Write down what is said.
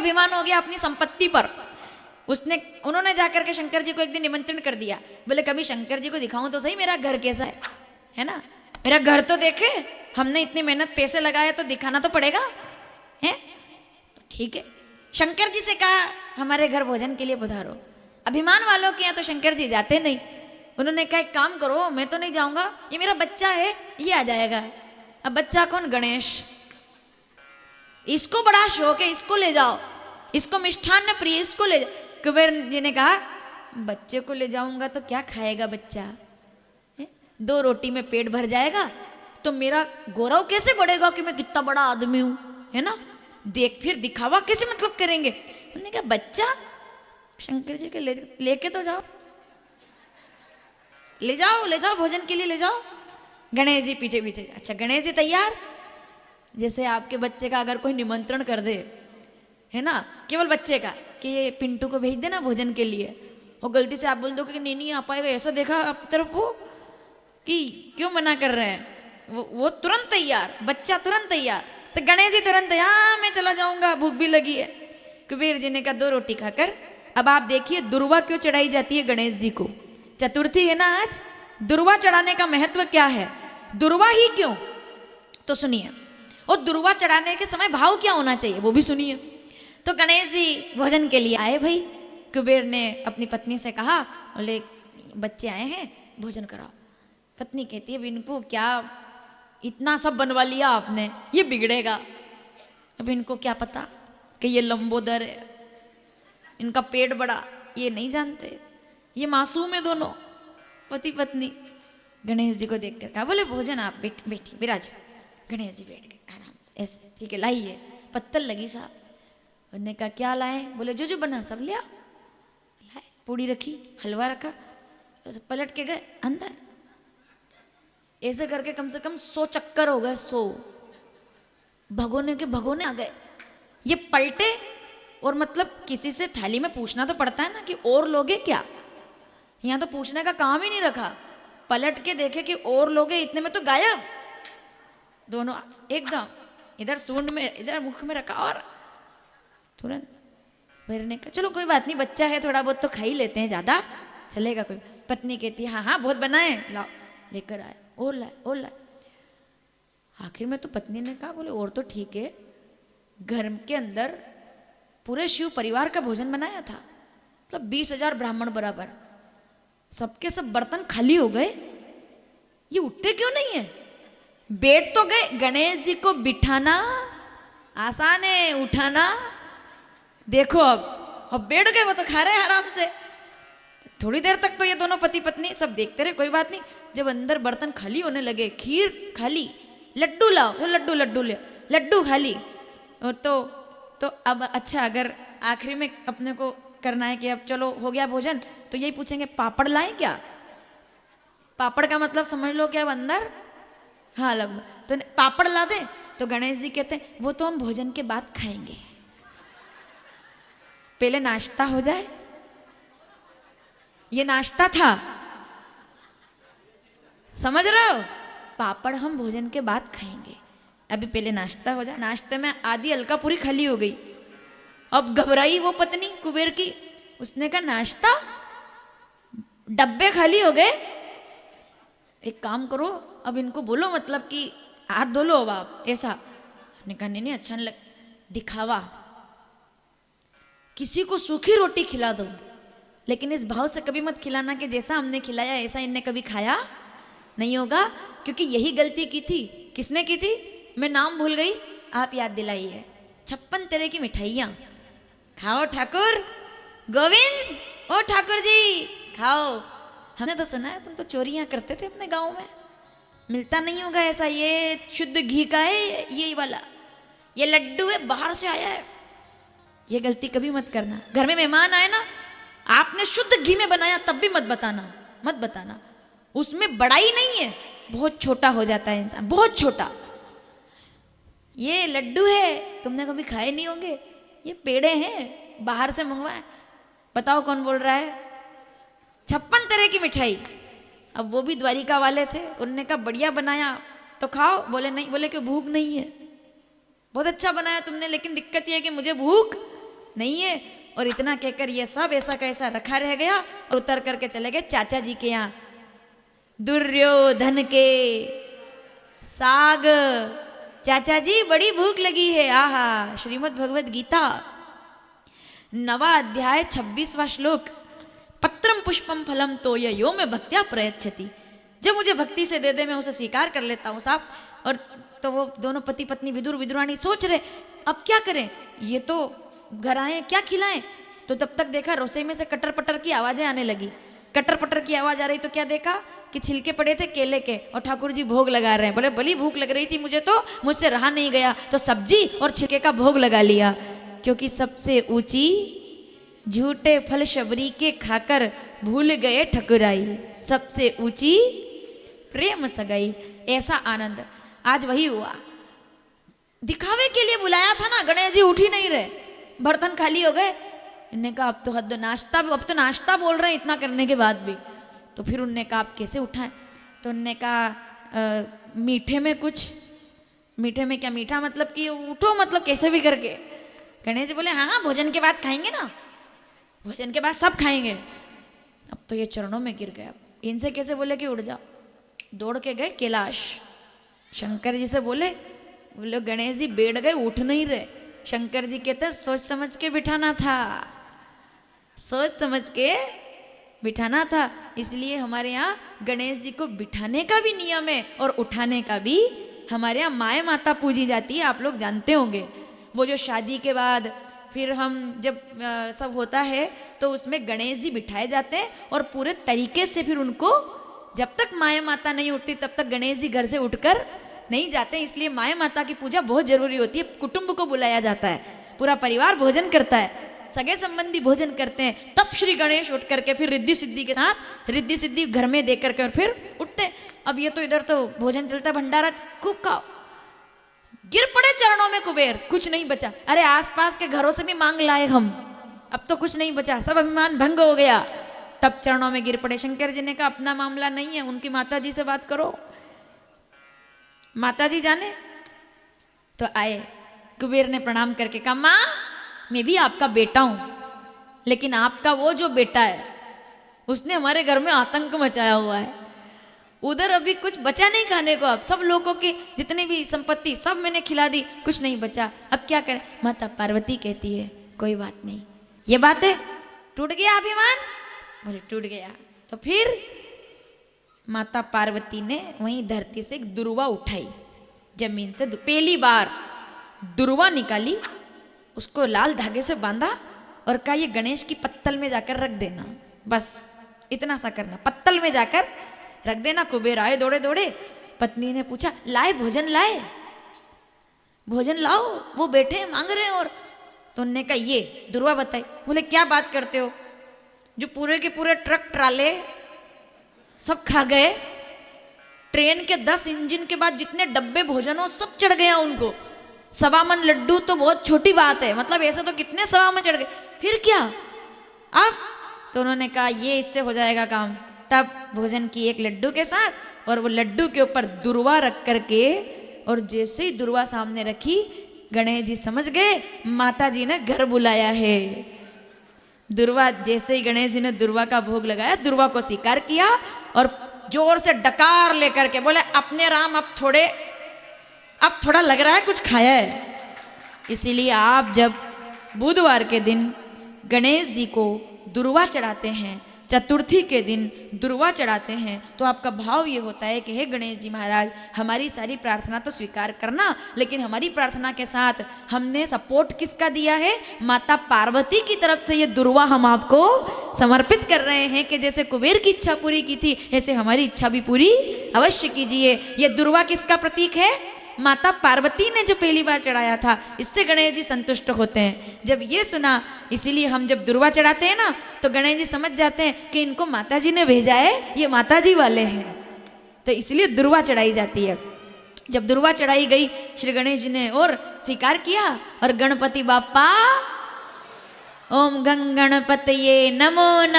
अभिमान हो गया अपनी संपत्ति पर। उन्होंने जाकर के शंकर जी को एक दिन निमंत्रण कर दिया। बोले कभी शंकर जी को दिखाऊं तो सही मेरा घर कैसा है ना, मेरा घर तो देखे, हमने इतनी मेहनत पैसे लगाए तो दिखाना तो पड़ेगा है। ठीक है, शंकर जी से कहा हमारे घर भोजन के लिए पधारो। अभिमान वालों के यहाँ तो शंकर जी जाते नहीं। उन्होंने कहा एक काम करो, मैं तो नहीं जाऊंगा, ये मेरा बच्चा है ये आ जाएगा। अब बच्चा कौन? गणेश। इसको बड़ा शौक है, इसको ले जाओ, इसको मिष्ठान्न प्रिय, इसको ले जाओ। कुबेर जी ने कहा बच्चे को ले जाऊंगा तो क्या खाएगा बच्चा है? 2 रोटी में पेट भर जाएगा तो मेरा गौरव कैसे बढ़ेगा कि मैं कितना बड़ा आदमी हूं, है ना। देख फिर दिखावा कैसे मतलब करेंगे। उन्होंने कहा बच्चा शंकर जी के लेके तो जाओ, ले जाओ भोजन के लिए ले जाओ। गणेश जी पीछे पीछे। अच्छा गणेश जी तैयार। जैसे आपके बच्चे का अगर कोई निमंत्रण कर दे, है ना, केवल बच्चे का, कि ये पिंटू को भेज देना भोजन के लिए, और गलती से आप बोल दो कि नहीं आ पाएगा, ऐसा देखा आप तरफ वो कि क्यों मना कर रहे हैं, वो तुरंत तैयार, बच्चा तुरंत तैयार। तो गणेश जी तुरंत हाँ मैं चला जाऊंगा, भूख भी लगी है। कुबेर जी ने कहा 2 रोटी खाकर। अब आप देखिए दुर्वा क्यों चढ़ाई जाती है गणेश जी को। चतुर्थी है ना आज, दुर्वा चढ़ाने का महत्व क्या है, दुर्वा ही क्यों, तो सुनिए। और दुर्वा चढ़ाने के समय भाव क्या होना चाहिए वो भी सुनिए। तो गणेश जी भोजन के लिए आए भाई। कुबेर ने अपनी पत्नी से कहा, बोले बच्चे आए हैं भोजन कराओ। पत्नी कहती है इनको क्या इतना सब बनवा लिया आपने, ये बिगड़ेगा। अब इनको क्या पता कि ये लंबोदर है, इनका पेट बड़ा, ये नहीं जानते, ये मासूम है दोनों पति पत्नी। गणेश जी को देख कर कहा, बोले भोजन आप बैठिए विराज। गणेश जी बैठ गए आराम से ऐसे, ठीक है लाइए। पत्तल लगी साहब। उन्होंने कहा क्या लाए, बोले जो बना सब लिया। लाए, पूड़ी रखी, हलवा रखा, पलट के गए अंदर। ऐसे करके कम से कम 100 चक्कर हो गए, 100 भगोने के भगोने आ गए। ये पलटे, और मतलब किसी से थाली में पूछना तो पड़ता है ना कि और लोगे क्या, यहाँ तो पूछने का काम ही नहीं रखा। पलट के देखे कि और लोगे, इतने में तो गायब दोनों एकदम। इधर सूंड में, इधर मुख में रखा, और तुरंत मेरे ने कहा चलो कोई बात नहीं, बच्चा है थोड़ा बहुत तो खा ही लेते हैं, ज्यादा चलेगा कोई। पत्नी कहती है हाँ बहुत बनाए, लाओ लेकर आए, और लाए। आखिर में तो पत्नी ने कहा, बोले और तो ठीक है, घर के अंदर पूरे शिव परिवार का भोजन बनाया था, मतलब 20,000 ब्राह्मण बराबर, सबके सब बर्तन खाली हो गए, ये उठते क्यों नहीं है। बैठ तो गए, गणेश जी को बिठाना आसान है, उठाना देखो। अब बैठ गए, वो तो खा रहे हैं आराम से। थोड़ी देर तक तो ये दोनों पति पत्नी सब देखते रहे, कोई बात नहीं। जब अंदर बर्तन खाली होने लगे, खीर खाली, लड्डू लाओ, तो लड्डू ले, लड्डू खाली। तो अब अच्छा, अगर आखिरी में अपने को करना है कि अब चलो हो गया भोजन, तो यही पूछेंगे पापड़ लाए क्या। पापड़ का मतलब समझ लो क्या अंदर, हाँ लगभग। तो पापड़ ला दे, तो गणेश जी कहते हैं वो तो हम भोजन के बाद खाएंगे, पहले नाश्ता हो जाए। ये नाश्ता था, समझ रहे हो, पापड़ हम भोजन के बाद खाएंगे, अभी पहले नाश्ता हो जाए। नाश्ते में आधी अलका पूरी खाली हो गई। अब घबराई वो पत्नी कुबेर की, उसने कहा नाश्ता, डब्बे खाली हो गए, एक काम करो अब इनको बोलो, मतलब कि हाथ धो लो अब आप, ऐसा। ने कहा नहीं अच्छा नहीं लग, दिखावा, किसी को सूखी रोटी खिला दो, लेकिन इस भाव से कभी मत खिलाना कि जैसा हमने खिलाया ऐसा इनने कभी खाया नहीं होगा, क्योंकि यही गलती की थी। किसने की थी, मैं नाम भूल गई, आप याद दिलाई है। 56 तरह की मिठाइयाँ खाओ ठाकुर गोविंद, ओ ठाकुर जी खाओ। हमने तो सुना है तुम तो चोरियां करते थे अपने गांव में, मिलता नहीं होगा ऐसा, ये शुद्ध घी का है, ये वाला, ये लड्डू है बाहर से आया है। ये गलती कभी मत करना। घर में मेहमान आए ना, आपने शुद्ध घी में बनाया तब भी मत बताना, उसमें बड़ाई नहीं है, बहुत छोटा हो जाता है इंसान, बहुत छोटा। ये लड्डू है, तुमने कभी खाए नहीं होंगे, ये पेड़े हैं बाहर से मंगवाए। बताओ कौन बोल रहा है, 56 तरह की मिठाई। अब वो भी द्वारिका वाले थे, उन्होंने कहा बढ़िया बनाया तो खाओ, बोले नहीं, बोले कि भूख नहीं है। बहुत अच्छा बनाया तुमने, लेकिन दिक्कत यह है कि मुझे भूख नहीं है। और इतना कहकर ये सब ऐसा कैसा रखा रह गया और उतर करके चले गए चाचा जी के यहाँ। दुर्योधन के साग, चाचा जी बड़ी भूख लगी है। आहा, श्रीमद् भगवद गीता 9वां अध्याय 26वां श्लोक, पत्रम पुष्पम फलम तोय यो में भक्त्या प्रयच्छति। जब मुझे भक्ति से दे दे मैं उसे स्वीकार कर लेता हूँ साहब। और तो वो दोनों पति पत्नी विदुर विदुरानी सोच रहे अब क्या करें, ये तो घर आए क्या खिलाएं। तो तब तक देखा रसोई में से कटर पटर की आवाजें आने लगी। कटर पटर की आवाज आ रही तो क्या देखा कि छिलके पड़े थे केले के और ठाकुर जी भोग लगा रहे हैं। बोले बड़ी भूख लग रही थी मुझे, तो मुझसे रहा नहीं गया, तो सब्जी और छिलके का भोग लगा लिया। क्योंकि सबसे ऊंची झूठे फल शबरी के खाकर भूल गए ठकुराई, सबसे ऊंची प्रेम सगाई। ऐसा आनंद आज वही हुआ। दिखावे के लिए बुलाया था ना, गणेश जी उठ ही नहीं रहे, बर्तन खाली हो गए। इन्होंने कहा अब तो हद, नाश्ता भी, अब तो नाश्ता बोल रहे हैं इतना करने के बाद भी। तो फिर उनने कहा आप कैसे उठाएं। तो उनने कहा मीठे में कुछ, मीठे में क्या, मीठा मतलब कि उठो मतलब कैसे भी करके। गणेश जी बोले हाँ हाँ भोजन के बाद खाएंगे ना, भोजन के बाद सब खाएंगे। अब तो ये चरणों में गिर गया। इनसे कैसे बोले कि उठ जाओ। दौड़ के गए कैलाश, शंकर जी से बोले गणेश जी बैठ गए उठ नहीं रहे। शंकर जी कहते सोच समझ के बिठाना था, सोच समझ के बिठाना था। इसलिए हमारे यहाँ गणेश जी को बिठाने का भी नियम है और उठाने का भी। हमारे यहाँ माए माता पूजी जाती है, आप लोग जानते होंगे। वो जो शादी के बाद फिर हम जब सब होता है तो उसमें गणेश जी बिठाए जाते हैं और पूरे तरीके से फिर उनको, जब तक माए माता नहीं उठती तब तक गणेश जी घर से उठकर नहीं जाते। इसलिए माए माता की पूजा बहुत जरूरी होती है। कुटुंब को बुलाया जाता है, पूरा परिवार भोजन करता है, सगे संबंधी भोजन करते हैं, तब श्री गणेश उठ करके फिर रिद्धि सिद्धि के साथ रिद्धि सिद्धि घर में दे करके और फिर उठते। अब ये तो इधर तो भोजन चलता है, भंडारा खूब खाओ। गिर पड़े चरणों में कुबेर, कुछ नहीं बचा। अरे आसपास के घरों से भी मांग लाए हम, अब तो कुछ नहीं बचा, सब अभिमान भंग हो गया। तब चरणों में गिर पड़े। शंकर जी ने कहा अपना मामला नहीं है, उनकी माता जी से बात करो, माता जी जाने। तो आए, कुबेर ने प्रणाम करके कहा माँ मैं भी आपका बेटा हूं, लेकिन आपका वो जो बेटा है उसने हमारे घर में आतंक मचाया हुआ है। उधर अभी कुछ बचा नहीं खाने को, अब सब लोगों की जितनी भी संपत्ति सब मैंने खिला दी, कुछ नहीं बचा, अब क्या करें। माता पार्वती कहती है कोई बात नहीं, ये बात है, टूट गया अभिमान। बोले टूट गया। तो फिर माता पार्वती ने वहीं धरती से एक दुर्वा उठाई, जमीन से पहली बार दुर्वा निकाली, उसको लाल धागे से बांधा और कहा ये गणेश की पत्तल में जाकर रख देना, बस इतना सा करना, पत्तल में जाकर रख देना। कुबेर आए दौड़े दौड़े। पत्नी ने पूछा लाए भोजन, लाए भोजन लाओ, वो बैठे मांग रहे हैं। और तो उन्होंने कहा ये दुर्वा बताई। बोले क्या बात करते हो, जो पूरे के पूरे ट्रक ट्राले सब खा गए, ट्रेन के 10 इंजन के बाद जितने डब्बे भोजन हो सब चढ़ गया उनको। 1.25 मन लड्डू तो बहुत छोटी बात है, मतलब ऐसे तो कितने 1.25 मन चढ़ गए, फिर क्या अब। तो उन्होंने कहा ये इससे हो जाएगा काम। तब भोजन की एक लड्डू के साथ और वो लड्डू के ऊपर दुर्वा रख करके, और जैसे ही दुर्वा सामने रखी गणेश जी समझ गए माता जी ने घर बुलाया है। दुर्वा, जैसे ही गणेश जी ने दुर्वा का भोग लगाया, दुर्वा को स्वीकार किया और जोर से डकार लेकर के बोले अपने राम अब थोड़ा लग रहा है कुछ खाया है। इसीलिए आप जब बुधवार के दिन गणेश जी को दुर्वा चढ़ाते हैं, चतुर्थी के दिन दुर्वा चढ़ाते हैं, तो आपका भाव ये होता है कि हे गणेश जी महाराज हमारी सारी प्रार्थना तो स्वीकार करना, लेकिन हमारी प्रार्थना के साथ हमने सपोर्ट किसका दिया है, माता पार्वती की तरफ से ये दुर्वा हम आपको समर्पित कर रहे हैं कि जैसे कुबेर की इच्छा पूरी की थी ऐसे हमारी इच्छा भी पूरी अवश्य कीजिए। ये दुर्वा किसका प्रतीक है, माता पार्वती ने जो पहली बार चढ़ाया था, इससे गणेश जी संतुष्ट होते हैं। जब ये सुना, इसीलिए हम जब दुर्वा चढ़ाते हैं ना तो गणेश जी समझ जाते हैं कि इनको माता जी ने भेजा है, ये माता जी वाले हैं, तो इसलिए दुर्वा चढ़ाई जाती है। जब दुर्वा चढ़ाई गई श्री गणेश जी ने और स्वीकार किया और गणपति बाप्पा ओम गंग गणपतये नमो नमः।